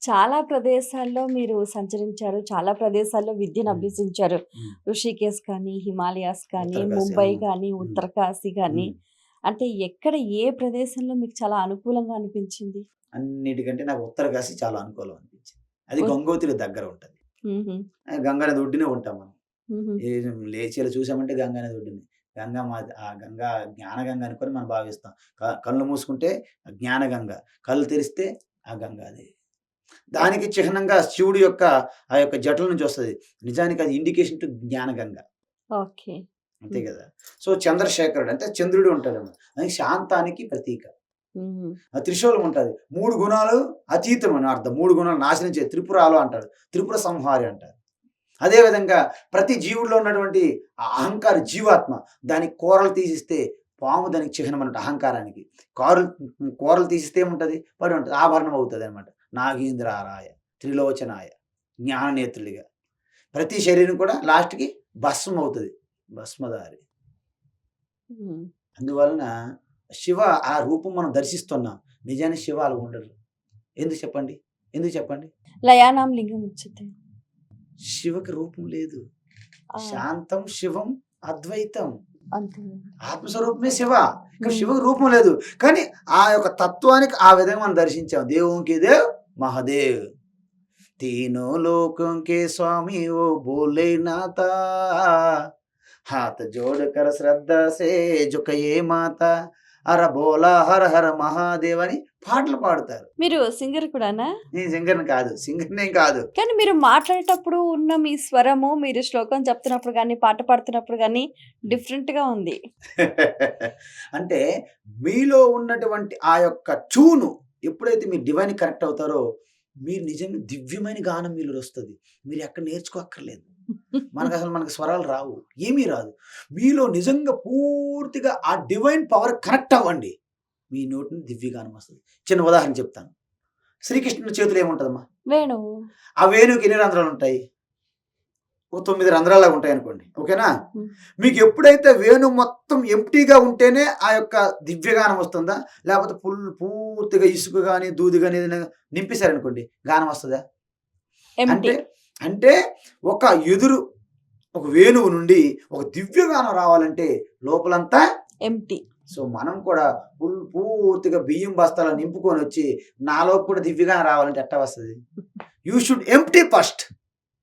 చాలా ప్రదేశాల్లో మీరు సంచరించారు. చాలా ప్రదేశాల్లో విద్యను హ్మ్. అభ్యసించారు. హ్మ్. ఋషికేశ్ కానీ, హిమాలయాస్ కానీ, ఉత్తరకాశీ. ముంబై అవును. కానీ, హ్మ్. ఉత్తరకాశీ గానీ, హ్మ్. అంటే ఎక్కడ ఏ ప్రదేశంలో మీకు చాలా అనుకూలంగా అనిపించింది? అన్నిటికంటే నాకు ఉత్తరకాశీ చాలా అనుకూలం అనిపించింది. అది ఉత్ గంగోత్రికి దగ్గర ఉంటది. హుహు. గంగా నది ఒడ్డునే ఉంటాం మనం. హుహు. లేచి ఇలా చూసామంటే గంగా నది ఒడ్డునే. ఆ గంగా జ్ఞానగంగ అనుకోని మనం భావిస్తాం. కళ్ళు మూసుకుంటే జ్ఞానగంగ, కళ్ళు తెరిస్తే ఆ గంగాదేవి. దానికి చిహ్నంగా శివుడి యొక్క ఆ యొక్క జటల నుంచి వస్తది. నిజానికి అది ఇండికేషన్ టు జ్ఞానగంగ. ఓకే. అంతే హ్మ్. గదా! సో, చంద్రశేఖరుడు అంటే చంద్రుడు ఉంటాడన్నమాట. అది శాంతానికి ప్రతీక. హుహు. ఆ త్రిశూలం ఉంటది. 3 గుణాలు అతీతం అని అర్థం. 3 గుణాలు నాశనం త్రిపురాలు అంటాడు. త్రిపుర సంహారి అంటారు. అదే విధంగా ప్రతి జీవుడిలో ఉన్నటువంటి ఆ అహంకార జీవాత్మ దానికి కూరలు తీసిస్తే పాము దానికి చిహ్నం అన్నట్టు అహంకారానికి. కారులు కూరలు తీసిస్తే ఏముంటది? పడి ఉంటది. ఆభరణం అవుతదనమాట. నాగేంద్రారాయ, త్రిలోచనాయ, జ్ఞాననేత్రుడిగా. ప్రతి శరీరం కూడా లాస్ట్‌కి భస్మం అవుతది. భస్మధారి. హ్మ్. అందువలన శివ ఆ రూపం మనం దర్శిస్తున్నాం. నిజానికి శివ అలా ఉండడు. ఎందుకు చెప్పండి? ఎందుకు చెప్పండి? లయానాం లింగం ఉచ్యతే. శివకి రూపం లేదు. ఆ! శాంతం, శివం, అద్వైతం. అంతే. ఆత్మస్వరూపమే శివ. ఇక్కడ హ్మ్. శివకి రూపం లేదు. కానీ ఆ యొక్క తత్వానికి ఆ విధంగా మనం దర్శించాం. దేవునికి దేవ్ మహాదేవ్. तीनों लोकों के स्वामी वो भोलेनाथ हाथ जोड़कर श्रद्धा से झुकये माता అర బోలా హర హర మహాదేవ్ అని పాటలు పాడుతారు. మీరు సింగర్ కూడానా? నేను సింగర్‌ని కాదు. సింగర్‌నేం కాదు. కానీ మీరు మాట్లాడేటప్పుడు ఉన్న మీ స్వరము, మీరు శ్లోకం చెప్తున్నప్పుడు గాని, పాట పాడుతున్నప్పుడు గాని డిఫరెంట్‌గా ఉంది. అంటే మీలో ఉన్నటువంటి ఆ యొక్క ట్యూను ఎప్పుడైతే మీరు డివైన్‌కి కనెక్ట్ అవుతారో, మీరు నిజంగా దివ్యమైన గానం మీలో వస్తది. మీరు ఎక్కడ నేర్చుకోక్కర్లేదు. మనకు స్వరాలు రావు. ఏమీ రాదు. మీలో నిజంగా పూర్తిగా ఆ డివైన్ పవర్ కనెక్ట్ అవ్వండి. మీ నోటి నుండి దివ్యగానం వస్తది. చిన్న ఉదాహరణ చెప్తాను. శ్రీకృష్ణుడి చేతిలో ఏముంటదమ్మా? వేణువు. ఆ వేణువుకి ఎన్ని రంధ్రాలుంటాయి? ఓ 9 రంధ్రాల్లాగా ఉంటాయనుకోండి. ఓకేనా? హ్మ్. మీకెప్పుడైతే వేణువు మొత్తం ఎంప్టీగా ఉంటేనే ఆ యొక్క దివ్యగానం వస్తుందా? లేపోతే పూర్తిగా ఇసుక గాని, దూది గాని ఏదైనా నింపేసారనుకోండి గానం వస్తదా? ఎంప్టీ. అంటే, అంటే ఒక ఎదురు ఒక వేణువు నుండి ఒక దివ్యగానం రావాలంటే లోపలంతా ఎంప్టీ. సో, మనం కూడా పూర్తిగా బియ్యం బస్తాలు నింపుకొనొచ్చి నాలోకి కూడా దివ్యగానం రావాలంటే ఎట్టా వస్తది? You should empty first.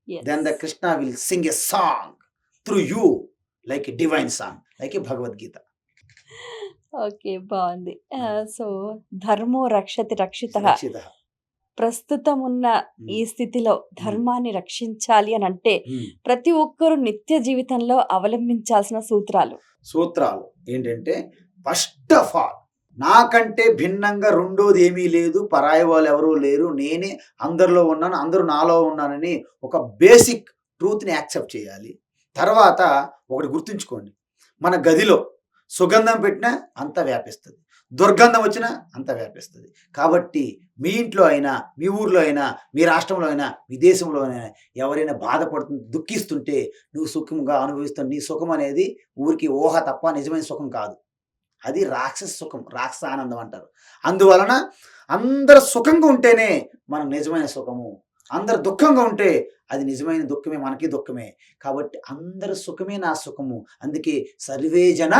Then yes. the Krishna will sing a song through you like a divine song, like a Bhagavad Gita. Okay. బావుంది. Hmm. సో, ధర్మో రక్షతి రక్షితః. Rakshitah. ప్రస్తుతం ఉన్న ఈ Hmm. స్థితిలో Hmm. ధర్మాన్ని రక్షించాలి అనంటే, Hmm. ప్రతి ఒక్కరు నిత్య జీవితంలో అవలంబించాల్సిన సూత్రాలు. సూత్రాలు ఏంటంటే ఫస్ట్ ఆఫ్ ఆల్ నాకంటే భిన్నంగా రెండోది ఏమీ లేదు. పరాయి వాళ్ళు ఎవరు లేరు. నేనే అందరిలో ఉన్నాను. అందరూ నాలో ఉన్నానని ఒక బేసిక్ ట్రూత్‌ని యాక్సెప్ట్ చేయాలి. తర్వాత ఒకటి గుర్తుంచుకోండి. మన గదిలో సుగంధం పెట్టినా అంతా వ్యాపిస్తది. దుర్గంధం వచ్చినా అంతా వ్యాపిస్తది. కాబట్టి మీ ఇంట్లో అయినా, మీ ఊర్లో అయినా, మీ రాష్ట్రంలో అయినా, మీ దేశంలో అయినా ఎవరైనా దుఃఖిస్తుంటే నువ్వు సుఖంగా అనుభవిస్తున్న నీ సుఖం అనేది ఊరికే ఊహ తప్ప నిజమైన సుఖం కాదు. అది రాక్షస సుఖం. రాక్షస ఆనందం అంటారు. అందువలన అందరూ సుఖంగా ఉంటేనే మనం నిజమైన సుఖము. అందరూ దుఃఖంగా ఉంటే అది నిజమైన దుఃఖమే. మనకి దుఃఖమే. కాబట్టి అందరి సుఖమే నా సుఖము. అందుకే సర్వే జన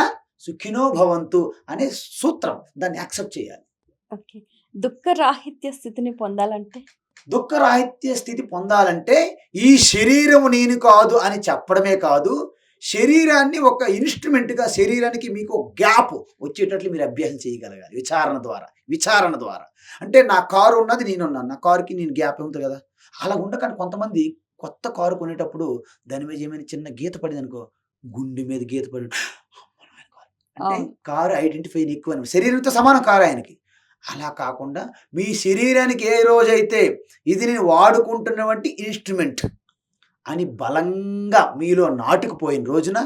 సుఖినో భవంతు అనే సూత్రం. దాన్ని యాక్సెప్ట్ చేయాలి. ఓకే. దుఃఖరాహిత్య స్థితిని పొందాలంటే? దుఃఖరాహిత్య స్థితి పొందాలంటే ఈ శరీరము నేను కాదు అని చెప్పడమే కాదు, శరీరాన్ని ఒక ఇన్‌స్ట్రుమెంట్‌గా శరీరానికి మీకు ఒక గ్యాప్ వచ్చేటట్లు మీరు అభ్యాసం చేయగలగాలి విచారణ ద్వారా. అంటే నా కారు ఉన్నది నేనున్నాను. నా కారుకి నేను గ్యాప్ ఉంది కదా! అలా ఉండకండి కొంతమంది కొత్త కారు కొనేటప్పుడు దాని మీద ఏమైనా చిన్న గీత పడిందనుకో, గుండె మీద గీత పడి అంటే అవును. కారు ఐడెంటిఫైయింగ్ ఎక్కువనమాట. శరీరంతో సమానం కారు ఆయనకి. అలా కాకుండా మీ శరీరానికి ఏ రోజైతే ఇది నేను వాడుకుంటున్నవంటి ఇన్‌స్ట్రుమెంట్ అని బలంగా మీలో నాటుకుపోయిన రోజున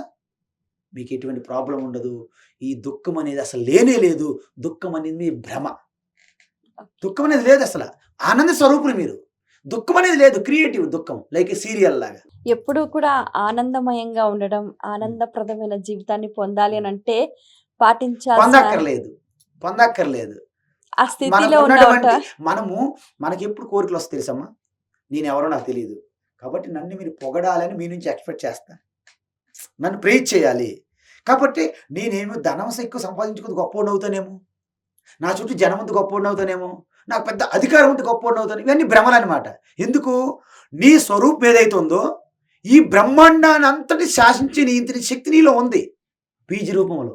మీకెటువంటి ప్రాబ్లమ్ ఉండదు. ఈ దుఃఖం అనేది అసలు లేనే లేదు. దుఃఖం అనేది మీ భ్రమ. దుఃఖం అనేది లేదసల. ఆనంద స్వరూపులు మీరు. దుఃఖం అనేది లేదు. క్రియేటివ్ దుఃఖం. లైక్ ఎ సీరియల్ లాగా. ఎప్పుడూ కూడా ఆనందమయంగా ఉండడం, హ్మ్. ఆనందప్రదమైన జీవితాన్ని పొందాలి హ్మ్. అనంటే పాటించాల్సిన పొందక్కర్లేదు. పొందక్కర్లేదు. ఆ స్థితిలో మనకున్నటువంటి ఉన్నావంట. మనము మనకెప్పుడు కోరికలు వస్తాయి తెలుసమ్మా? నేనెవరో నాకు తెలీదు. కాబట్టి నన్ను మీరు పొగడాలని మీ నుంచి ఎక్స్‌పెక్ట్ చేస్తా. నన్ను ప్రైజ్ చేయాలి. కాబట్టి నేనేమో ధనం ఎక్కువ సంపాదించుకుంటే గొప్పోడినవుతానేమో. నా చుట్టూ జనముందు గొప్పోడినవుతానేమో. నాకు పెద్ద అధికారం ఉంటే గొప్పోడినవుతాను. ఇవన్నీ భ్రమలనమాట. ఎందుకు? నీ స్వరూపం ఏదైతే ఉందో, ఈ బ్రహ్మాండాన్నంతటి శాసించే నియంత్రించే శక్తి నీలో ఉంది. బీజ రూపంలో.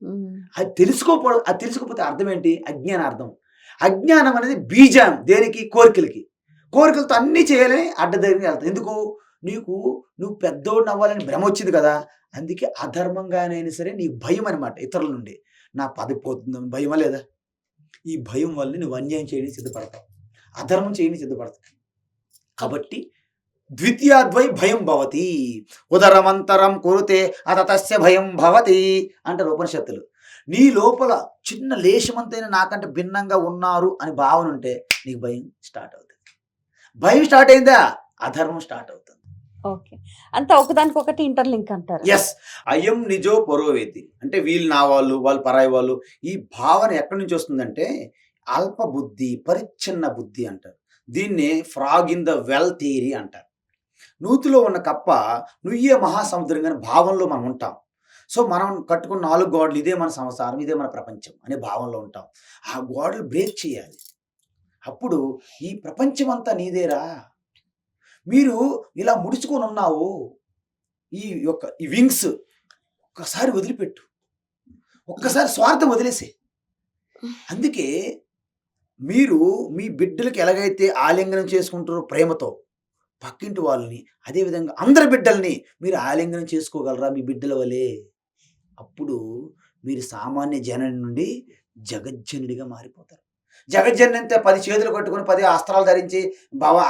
హ్మ్. అది తెలుసుకోకపోతే అర్థం ఏంటి? అజ్ఞానార్థం. అజ్ఞానం అనేది బీజం. దేనికి? కోరికలకి. కోరికలతో అన్నీ చేయాలని అడ్డదారిని వెళ్తావు. ఎందుకు? నువ్వు పెద్దోడినవ్వాలని భ్రమొచ్చింది కదా! అందుకే అధర్మంగానైనా సరే నీకు భయమనమాట ఇతరుల నుండి. నా పదవి పోతుందని భయమా లేదా? ఈ భయం వల్ల నువ్వు అన్యాయం చేయడానికి సిద్ధపడతావు. అధర్మం చేయడానికి సిద్ధపడతావు. కాబట్టి ద్వితీయాద్వై భయం భవతి. ఉదరమంతరం కురుతే అత తస్య భయం భవతి అంటారు ఉపనిషత్తులు. నీ లోపల చిన్న లేశమంతైనా నాకంటే భిన్నంగా ఉన్నారు అని భావన ఉంటే నీకు భయం స్టార్ట్ అవుతుంది. భయం స్టార్ట్ అయిందా అధర్మం స్టార్ట్ అవుతుంది. ఓకే. అంతా ఒకదానికొకటి ఇంటర్‌లింక్ అంటారు. ఎస్. అయం నిజో పరోవేతి. అంటే వీళ్ళు నా వాళ్ళు, వాళ్ళు పరాయి వాళ్ళు. ఈ భావన ఎక్కడి నుంచి వస్తుందంటే అల్ప బుద్ధి, పరిచ్ఛిన్న బుద్ధి అంటారు. దీన్నే frog in the well theory అంటారు. నూతిలో ఉన్న కప్ప నుయ్యే మహాసముద్రం అనే భావంలో మనం ఉంటాం. సో మనం కట్టుకున్న 4 గోడలు ఇదే మన సంసారం, ఇదే మన ప్రపంచం అనే భావంలో ఉంటాం. ఆ గోడలు బ్రేక్ చేయాలి. అప్పుడు ఈ ప్రపంచం అంతా నీదేరా. మీరు ఇలా ముడుచుకొని ఉన్నావు. ఈ వింగ్స్ ఒక్కసారి వదిలిపెట్టు. ఒక్కసారి స్వార్థం వదిలేసేయి. అందుకే మీరు మీ బిడ్డలకి ఎలాగైతే ఆలింగనం చేసుకుంటారో ప్రేమతో, పక్కింటి వాళ్ళని అదేవిధంగా అందరి బిడ్డల్ని మీరు ఆలింగనం చేసుకోగలరా మీ బిడ్డల వలె? అప్పుడు మీరు సామాన్య జనని నుండి జగజ్జనుడిగా మారిపోతారు. జగజ్జనని అంటే 10 చేతులు కట్టుకొని 10 అస్త్రాలు ధరించి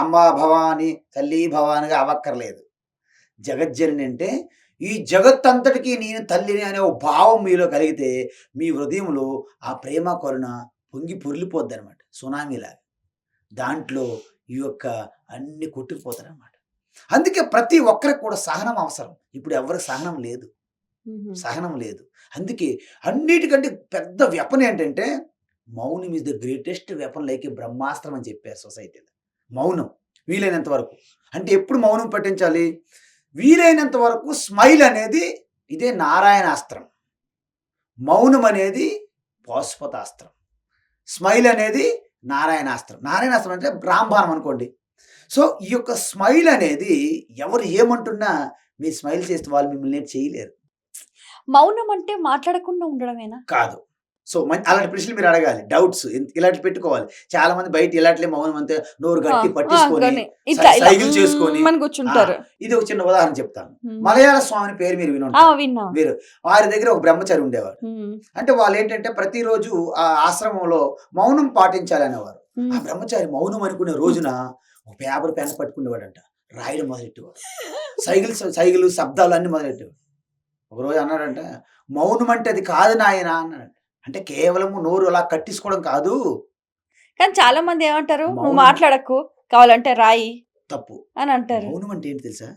అమ్మ భవాని, తల్లి భవానిగా అవ్వక్కర్లేదు. జగజ్జనని అంటే ఈ జగత్తంతటికి నేను తల్లిని అనే ఒక భావం మీలో కలిగితే మీ హృదయంలో ఆ ప్రేమ కరుణ పొంగి పొర్లిపోద్దనమాట సునామీలాగా. దాంట్లో ఈ యొక్క అన్ని కొట్టుకుపోతారనమాట. అందుకే ప్రతి ఒక్కరికి కూడా సహనం అవసరం. ఇప్పుడు ఎవరికి సహనం లేదు. సహనం లేదు. అందుకే అన్నిటికంటే పెద్ద వెపన్ ఏంటంటే మౌనం is the greatest weapon like ఏ బ్రహ్మాస్త్రం అని చెప్పారు సొసైటీలో. మౌనం వీలైనంత వరకు. అంటే ఎప్పుడు మౌనం పట్టించాలి? వీలైనంత వరకు స్మైల్ అనేది ఇదే నారాయణాస్త్రం. మౌనం అనేది పాశుపతాస్త్రం. స్మైల్ అనేది నారాయణాస్త్రం. నారాయణాస్త్రం అంటే రాంబాణం అనుకోండి. సో ఈ యొక్క స్మైల్ అనేది ఎవరు ఏమంటున్నా మీరు స్మైల్ చేస్తే వాళ్ళు మిమ్మల్ని ఏం చేయలేరు. మౌనం అంటే మాట్లాడకుండా ఉండడమేనా? కాదు. సో అలాంటి ప్రశ్నలు మీరు అడగాలి. డౌట్స్ ఇలాంటివి పెట్టుకోవాలి. చాలా మంది బయట ఇలాంటిలే మౌనం అంతే నోరు గట్టి పట్టేసుకొని సైగలు చేసుకొని కూర్చుంటారు. ఇది ఒక చిన్న ఉదాహరణ చెప్తాను. మలయాళ స్వామి పేరు మీరు వినుంటారు. మీరు వారి దగ్గర ఒక బ్రహ్మచారి ఉండేవారు. అంటే వాళ్ళు ఏంటంటే ప్రతిరోజు ఆ ఆశ్రమంలో మౌనం పాటించాలనేవారు. ఆ బ్రహ్మచారి మౌనం అనుకునే రోజున ఒక పేపర్ పెన్ పట్టుకునేవాడంట. రాయడం మొదలెట్టేవాడు. సైగలు శబ్దాలు అన్ని మొదలెట్టేవాడు. ఒకరోజు అన్నాడంట, మౌనం అంటే అది కాదు నాయన అన్నాడు. అంటే కేవలం నోరు అలా కట్టేసుకోవడం కాదు. కానీ చాలా మంది ఏమంటారు, నువ్వు మాట్లాడకు, కావాలంటే రాయి తప్పు అని అంటారు. మౌనం అంటే ఏంటి తెలుసా?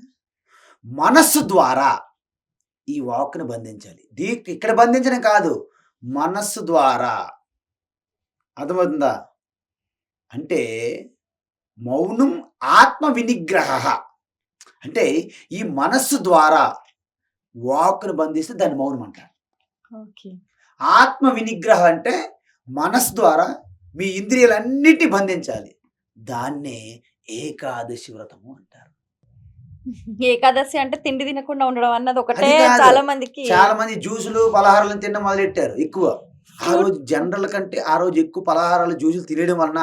మనస్సు ద్వారా ఈ వాక్ని బంధించాలి. ఇక్కడ బంధించడం కాదు, మనస్సు ద్వారా. అర్థమవుతుందా? అంటే మౌనం ఆత్మ వినిగ్రహ. అంటే ఈ మనస్సు ద్వారా వాక్ను బంధిస్తే దాన్ని మౌనం అంటారు. ఆత్మ వినిగ్రహం అంటే మనస్సు ద్వారా మీ ఇంద్రియాలన్నిటి బంధించాలి. దాన్నే ఏకాదశి వ్రతము అంటారు. ఏకాదశి అంటే తిండి తినకుండా ఉండడం అన్నది ఒకటే. చాలా మంది జ్యూసులు పలహారాలను తినడం మొదలెట్టారు ఎక్కువ. ఆ రోజు జనరల్ కంటే ఆ రోజు ఎక్కువ పలహారాలు జ్యూసులు తినడం వలన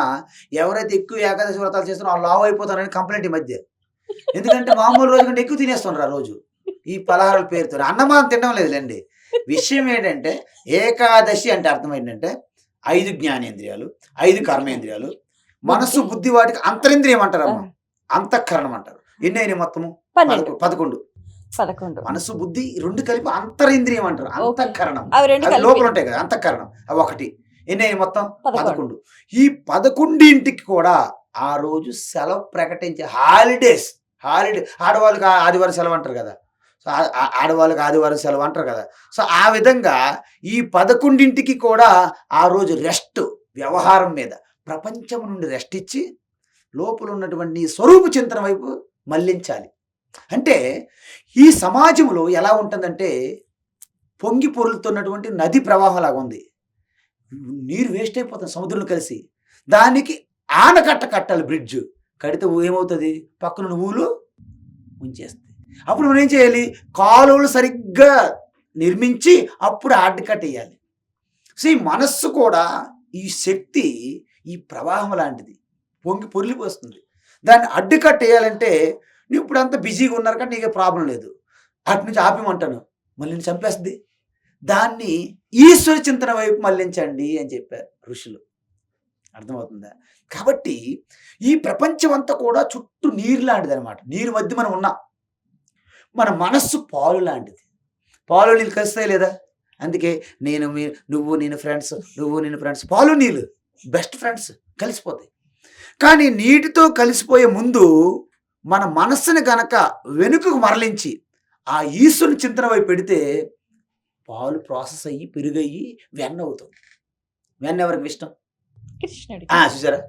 ఎవరైతే ఎక్కువ ఏకాదశి వ్రతాలు చేస్తారో వాళ్ళు లావు అయిపోతారని కంప్లైంట్ ఈ మధ్య. ఎందుకంటే మామూలు రోజు కంటే ఎక్కువ తినేస్తున్నారు ఆ రోజు ఈ పలహారాల పేరుతో. అన్నమానం తినడం లేదులేండి. విషయం ఏంటంటే ఏకాదశి అంటే అర్థం ఏంటంటే 5 జ్ఞానేంద్రియాలు, 5 కర్మేంద్రియాలు, మనస్సు బుద్ధి వాటికి అంతరింద్రియం అంటారమ్మా. అంతఃకరణం అంటారు. ఎన్ని అయినాయి మొత్తము? 11. మనస్సు బుద్ధి 2 కలిపి అంతరింద్రియం అంటారు. అంతఃకరణం లోపల ఉంటాయి కదా అంతఃకరణం. అవి 1. ఎన్ని అయినాయి మొత్తం? 11. ఈ 11ంటికి కూడా ఆ రోజు సెలవు ప్రకటించే హాలిడే. ఆడవాళ్ళకి ఆదివారం సెలవు అంటారు కదా. సో ఆడవాళ్ళకి ఆదివారం సెలవు అంటారు కదా. సో ఆ విధంగా ఈ 11ంటికి కూడా ఆ రోజు రెస్ట్, వ్యవహారం మీద, ప్రపంచం నుండి రెస్ట్ ఇచ్చి లోపల ఉన్నటువంటి నీ స్వరూప చింతన వైపు మళ్లించాలి. అంటే ఈ సమాజంలో ఎలా ఉంటుందంటే పొంగి పొర్లుతున్నటువంటి నది ప్రవాహం లాగా ఉంది. నీరు వేస్ట్ అయిపోతుంది సముద్రంలో కలిసి. దానికి ఆనకట్ట కట్టాలి, బ్రిడ్జ్ కడితే ఏమవుతుంది, పక్కన ఊలు ఉంచేస్తుంది. అప్పుడు మనం ఏం చేయాలి, కాలువలు సరిగ్గా నిర్మించి అప్పుడు అడ్డుకట్ట వేయాలి. సో ఈ మనస్సు కూడా ఈ శక్తి, ఈ ప్రవాహం లాంటిది, పొంగి పొర్లిపోస్తుంది. దాన్ని అడ్డుకట్ట వేయాలంటే నువ్వు ఇప్పుడు అంతా బిజీగా ఉన్నారు కానీ నీకే ప్రాబ్లం లేదు, అటు నుంచి ఆపిమంటాను, మళ్ళీ నేను చంపేస్తుంది. దాన్ని ఈశ్వర చింతన వైపు మళ్ళించండి అని చెప్పారు ఋషులు. అర్థమవుతుందా? కాబట్టి ఈ ప్రపంచం అంతా కూడా చుట్టూ నీరు లాంటిది అనమాట. నీరు మధ్య మనం ఉన్నాం. మన మనస్సు పాలు లాంటిది. పాలు నీళ్ళు కలుస్తాయి లేదా? అందుకే నువ్వు నేను ఫ్రెండ్స్, నువ్వు నేను ఫ్రెండ్స్. పాలు నీళ్ళు బెస్ట్ ఫ్రెండ్స్, కలిసిపోతాయి. కానీ నీటితో కలిసిపోయే ముందు మన మనస్సుని గనక వెనుకకు మరలించి ఆ ఈశ్వరుని చింతన వైపు పెడితే పాలు ప్రాసెస్ అయ్యి పెరుగయ్యి వెన్న అవుతుంది. వెన్న ఎవరికి ఇష్టం? కృష్ణుడికి. చూసారా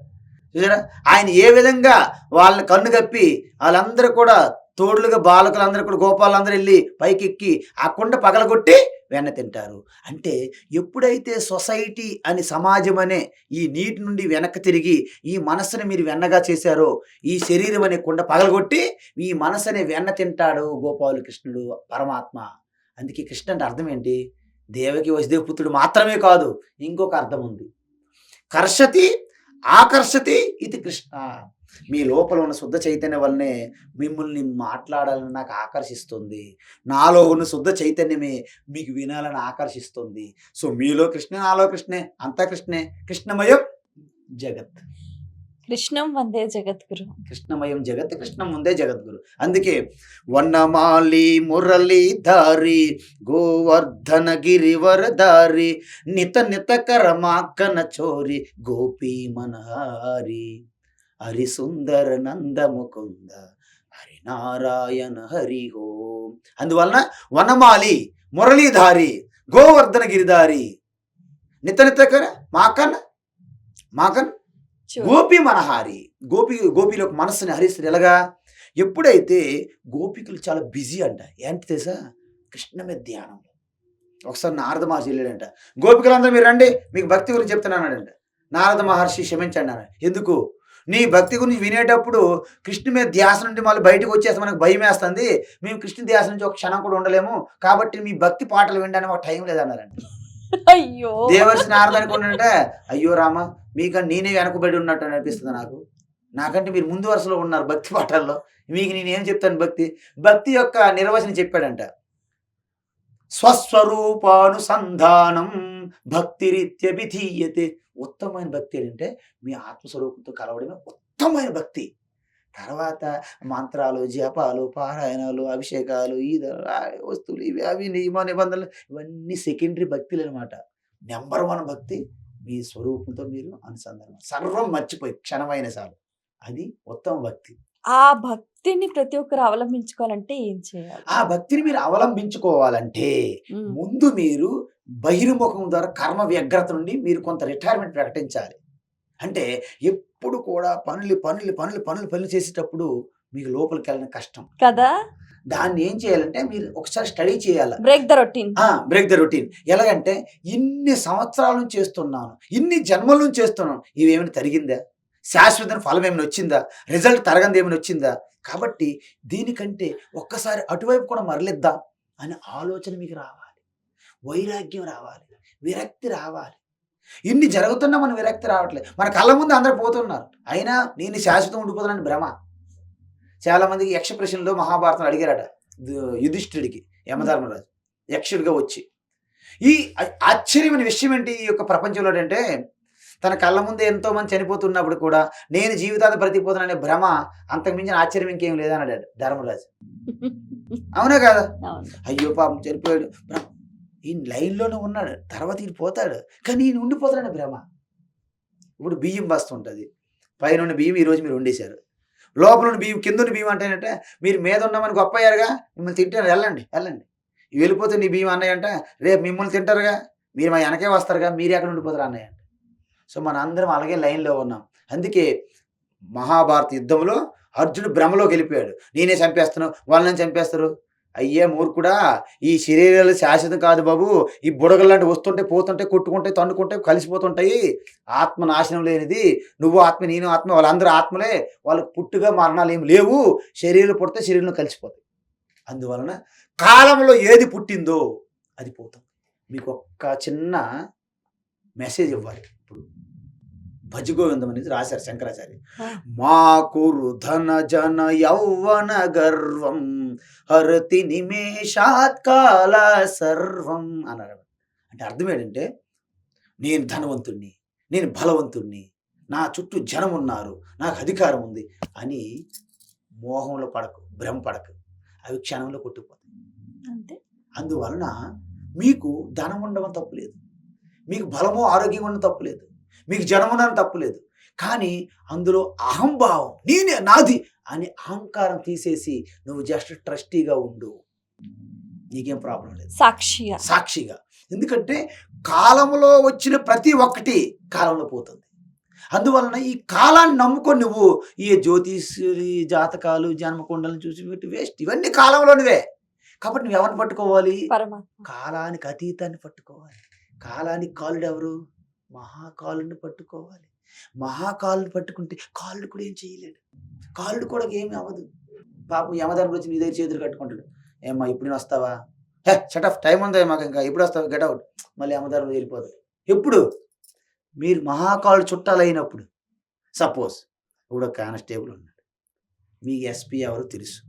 చూసారా ఆయన ఏ విధంగా వాళ్ళని కన్ను కప్పి వాళ్ళందరూ కూడా తోడులుగా బాలకులందరూ కూడా గోపాలందరూ వెళ్ళి పైకెక్కి ఆ కుండ పగలగొట్టి వెన్న తింటారు. అంటే ఎప్పుడైతే సొసైటీ అని, సమాజం అనే ఈ నీటి నుండి వెనక్కి తిరిగి ఈ మనస్సుని మీరు వెన్నగా చేశారో, ఈ శరీరం అనే కుండ పగలగొట్టి ఈ మనస్సు అనే వెన్న తింటాడు గోపాలు కృష్ణుడు పరమాత్మ. అందుకే కృష్ణ అంటే అర్థం ఏంటి? దేవకి వసుదేవ పుత్రుడు మాత్రమే కాదు, ఇంకొక అర్థం ఉంది. కర్షతి ఆకర్షతి ఇది కృష్ణ. మీ లోపల ఉన్న శుద్ధ చైతన్యం వల్లనే మిమ్మల్ని మాట్లాడాలని నాకు ఆకర్షిస్తుంది. నాలో ఉన్న శుద్ధ చైతన్యమే మీకు వినాలని ఆకర్షిస్తుంది. సో మీలో కృష్ణ, నాలో కృష్ణే, అంతా కృష్ణే. కృష్ణమయం జగత్. కృష్ణం వందే జగద్గురు. కృష్ణమయం జగత్, కృష్ణం ముందే జగద్గురు. అందుకే వనమాలి మురళీధారి గోవర్ధన గిరివరదారి నిత నిత కరమాకన చోరి గోపీ మనహారి హరి సుందర నంద ముకుంద హరి నారాయణ హరి ఓం. అందువలన వనమాలి మురళీధారి గోవర్ధన గిరిధారి నిత నిత కర మాకన్ గోపి మనహారి. గోపిలోకి మనస్సుని హరిస్తుంది. ఎలాగా? ఎప్పుడైతే గోపికలు చాలా బిజీ అంట. ఏంటి తెలుసా? కృష్ణ మీద ధ్యానం. ఒకసారి నారద మహర్షి వెళ్ళాడంట, గోపికలందరూ మీరు రండి, మీకు భక్తి గురించి చెప్తున్నానంట. నారద మహర్షి క్షమించండి అన్నాడు. ఎందుకు? నీ భక్తి గురించి వినేటప్పుడు కృష్ణ మీద ధ్యాస నుండి మళ్ళీ బయటకు వచ్చేస్తే మనకు భయం వేస్తుంది, మేము కృష్ణ ధ్యాస నుంచి ఒక క్షణం కూడా ఉండలేము, కాబట్టి మీ భక్తి పాటలు వినడానికి ఒక టైం లేదన్నారంట. అయ్యో, దేవర్షి నారద అనుకున్నాడంటే, అయ్యో రామ, మీకంటే నేనే వెనకబడి ఉన్నట్టు అనిపిస్తుంది నాకంటే మీరు ముందు వరుసలో ఉన్నారు భక్తి పాఠాల్లో, మీకు నేనేం చెప్తాను? భక్తి యొక్క నిర్వచనం చెప్పాడంట. స్వస్వరూపానుసంధానం భక్తిరిత్యభిధీయతే. ఉత్తమమైన భక్తి ఏంటంటే మీ ఆత్మస్వరూపంతో కలవడమే ఉత్తమమైన భక్తి. తర్వాత మంత్రాలు, జపాలు, పారాయణాలు, అభిషేకాలు, ఈ వస్తువులు, ఇవి అవి నియమ నిబంధనలు, ఇవన్నీ సెకండరీ భక్తులు అనమాట. నెంబర్ 1 భక్తి మీ స్వరూపంతో మీరు అనుసంధానం, సర్వం మర్చిపోయి క్షణమైన చాలు, అది ఉత్తమ భక్తి. ఆ భక్తిని ప్రతి ఒక్కరు అవలంబించుకోవాలంటే ఏం చేయాలి? ఆ భక్తిని మీరు అవలంబించుకోవాలంటే ముందు మీరు బహిర్ముఖం ద్వారా కర్మ వ్యగ్రత నుండి మీరు కొంత రిటైర్మెంట్ ప్రకటించాలి. అంటే ఎప్పుడు కూడా పనులు చేసేటప్పుడు మీకు లోపలికి వెళ్ళిన కష్టం కదా. దాన్ని ఏం చేయాలంటే మీరు ఒకసారి స్టడీ చేయాలి. Break the routine. ఎలాగంటే ఇన్ని సంవత్సరాల నుంచి చేస్తున్నాను, ఇన్ని జన్మల నుంచి చేస్తున్నాను, ఇవేమైనా తరిగిందా? శాశ్వత ఫలం ఏమైనా వచ్చిందా? రిజల్ట్ తరగంది ఏమైనా వచ్చిందా? కాబట్టి దీనికంటే ఒక్కసారి అటువైపు కూడా మరలిద్దాం అనే ఆలోచన మీకు రావాలి, వైరాగ్యం రావాలి, విరక్తి రావాలి. ఇన్ని జరుగుతున్నా మనం విరక్తి రావట్లేదు. మన కళ్ళ ముందు అందరూ పోతున్నారు, అయినా నేను శాశ్వతం ఉండిపోతున్నాను భ్రమ. చాలా మందికి యక్ష ప్రశ్నలో మహాభారతం అడిగారట యుధిష్ఠిరుడికి యమధర్మరాజు యక్షుడిగా వచ్చి. ఈ ఆశ్చర్యమైన విషయం ఏంటి ఈ యొక్క ప్రపంచంలో అంటే, తన కళ్ళ ముందే ఎంతో మంది చనిపోతున్నప్పుడు కూడా నేను జీవితాన్ని బ్రతికిపోతున్నానే భ్రమ, అంతకుమించిన ఆశ్చర్యం ఇంకేం లేదన్నాడు ధర్మరాజు. అవునా కదా? అయ్యో పాపం చనిపోయాడు, ఈ లైన్లోనే ఉన్నాడు, తర్వాత ఈయన పోతాడు, కానీ ఈయన ఉండిపోతాడని భ్రమ. ఇప్పుడు బియ్యం బస్త ఉంటుంది, పైన బియ్యం ఈరోజు మీరు వండేశారు, లోపల బియ్యం కింద బియ్యం అంటేనంటే మీరు మీద ఉన్నామని గొప్ప అయ్యారుగా, మిమ్మల్ని తింటారు, వెళ్ళండి వెళ్ళిపోతే నీ బియ్యం అన్నయ్య అంట, రేపు మిమ్మల్ని తింటారుగా, మీరు మా వెనకే వస్తారుగా, మీరు ఎక్కడ ఉండిపోతారు అన్నయ్య అంట. సో మనందరం అలాగే లైన్‌లో ఉన్నాం. అందుకే మహాభారత యుద్ధంలో అర్జునుడు భ్రమలోకి వెళ్ళిపోయాడు. నేనే చంపేస్తాను, వాళ్ళని చంపేస్తారు. అయ్యా మూర్ఖుడా! ఈ శరీరాలు శాశ్వతం కాదు బాబు. ఈ బుడగల్లాంటివి వస్తుంటాయి, పోతుంటాయి, కొట్టుకుంటాయి, తన్నుకుంటాయి, కలిసిపోతుంటాయి. ఆత్మ నాశనం లేనిది. నువ్వు ఆత్మ, నేను ఆత్మ, వాళ్ళందరూ ఆత్మలే. వాళ్ళకి పుట్టుక మరణాలేమి లేవు. శరీరాలు పుడితే శరీరంలో కలిసిపోతాయి. అందువలన కాలంలో ఏది పుట్టిందో అది పోతుంది. మీకు ఒక్క చిన్న మెసేజ్ ఇవ్వాలి. ఇప్పుడు భజగోవిందం అనేది రాశారు శంకరాచార్య. ఆ. మా కురు ధన జన యౌవన గర్వం హరతి నిమేషాత్ కాల సర్వం అన్నారు. అంటే అర్థం ఏంటంటే, నేను ధనవంతుణ్ణి, నేను బలవంతుణ్ణి, నా చుట్టూ జనం ఉన్నారు, నాకు అధికారం ఉంది అని మోహంలో పడకు, భ్రమ పడకు. అవి క్షణంలో కొట్టుకుపోతాయి. అంతే. అందువలన మీకు ధనం ఉండడం తప్పులేదు, మీకు బలమో ఆరోగ్యం ఉండడం తప్పులేదు, మీకు జనం ఉండడం తప్పులేదు. కానీ అందులో అహంభావం, నేనే నాది అని అహంకారం తీసేసి నువ్వు జస్ట్ ట్రస్టీగా ఉండు, నీకేం ప్రాబ్లం లేదు. సాక్షిగా. సాక్షిగా. ఎందుకంటే కాలంలో వచ్చిన ప్రతి ఒక్కటి కాలంలో పోతుంది. అందువలన ఈ కాలాన్ని నమ్ముకొని నువ్వు ఈ జ్యోతిష్యుడి జాతకాలు జన్మకుండలను చూసి పెట్టి వేస్ట్. ఇవన్నీ కాలంలోనివే. కాబట్టి నువ్వు ఎవరిని పట్టుకోవాలి? పరమాత్మ. కాలానికి అతీతాన్ని పట్టుకోవాలి. కాలానికి కాలుడు ఎవరు? మహాకాలుని పట్టుకోవాలి. మహాకాలుని పట్టుకుంటే కాలుడు కూడా ఏం చేయలేడు. కాలుడు కూడా ఏమి అవ్వదు. పాపం యమధర్ముడు వచ్చి నీ దగ్గర చేతులు కట్టుకుంటాడు. ఏమ్మా ఇప్పుడు వస్తావా? హే షట్ ఆఫ్, టైం ఉందా మాకు, ఇంకా ఇప్పుడు వస్తావా, గెట్ అవుట్. మళ్ళీ యమధర్ముడు వెళ్ళిపోతాడు. ఎప్పుడు? మీరు మహాకాలుడు చుట్టాలైనప్పుడు. సపోజ్ ఇప్పుడు ఒక కానిస్టేబుల్ ఉన్నాడు, మీకు ఎస్పీ ఎవరు తెలుసు,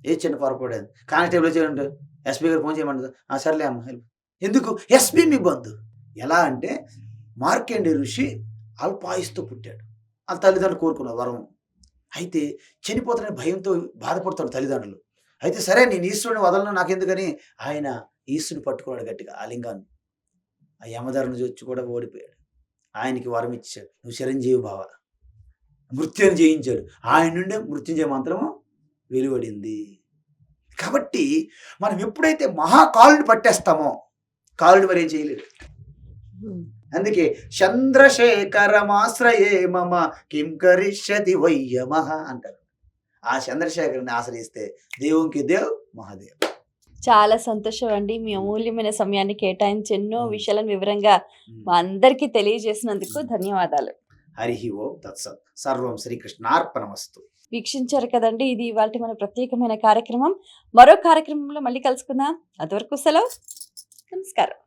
ఏ చిన్న పొరపాటు కానిస్టేబుల్ వచ్చి ఎస్పీ గారు ఫోన్ చేయమంటారు. సర్లే అమ్మ హెల్ప్. ఎందుకు? ఎస్పీ మీ బంధు. ఎలా అంటే మార్కండేయ ఋషి అల్పాయుస్తో పుట్టాడు. ఆ తల్లిదండ్రులు కోరుకున్న వరం. అయితే చనిపోతానని భయంతో బాధపడతాడు తల్లిదండ్రులు. అయితే సరే నేను ఈశ్వరుని వదలను, నాకెందుకని ఆయన ఈశ్వరుని పట్టుకున్నాడు గట్టిగా ఆ లింగాన్ని. ఆ యమధర్ముని వచ్చి కూడా ఓడిపోయాడు. ఆయనకి వరం ఇచ్చాడు, నువ్వు చిరంజీవి భావ. మృత్యుని జయించాడు. ఆయన నుండే మృత్యుంజయ మంత్రము వెలువడింది. కాబట్టి మనం ఎప్పుడైతే మహాకాలుని పట్టేస్తామో కాలుని మరి ఏం చేయలేడు. అందుకే చంద్రశేఖరమాశ్రయే మమ కిం కరిష్యతి వయ్యమః అంటారు. ఆ చంద్రశేఖరుని ఆశ్రయిస్తే దేవునికి దేవ్ మహాదేవ్. చాలా సంతోషం అండి. మీ అమూల్యమైన సమయాన్ని కేటాయించి ఎన్నో విషయాలను వివరంగా మా అందరికీ తెలియజేసినందుకు ధన్యవాదాలు. హరి ఓం తత్సత్. సర్వం శ్రీకృష్ణార్పణమస్తు. వీక్షించారు కదండి, ఇది ఇవాల్టి మన ప్రత్యేకమైన కార్యక్రమం. మరో కార్యక్రమంలో మళ్ళీ కలుసుకుందాం. అంతవరకు సెలవు. నమస్కారం.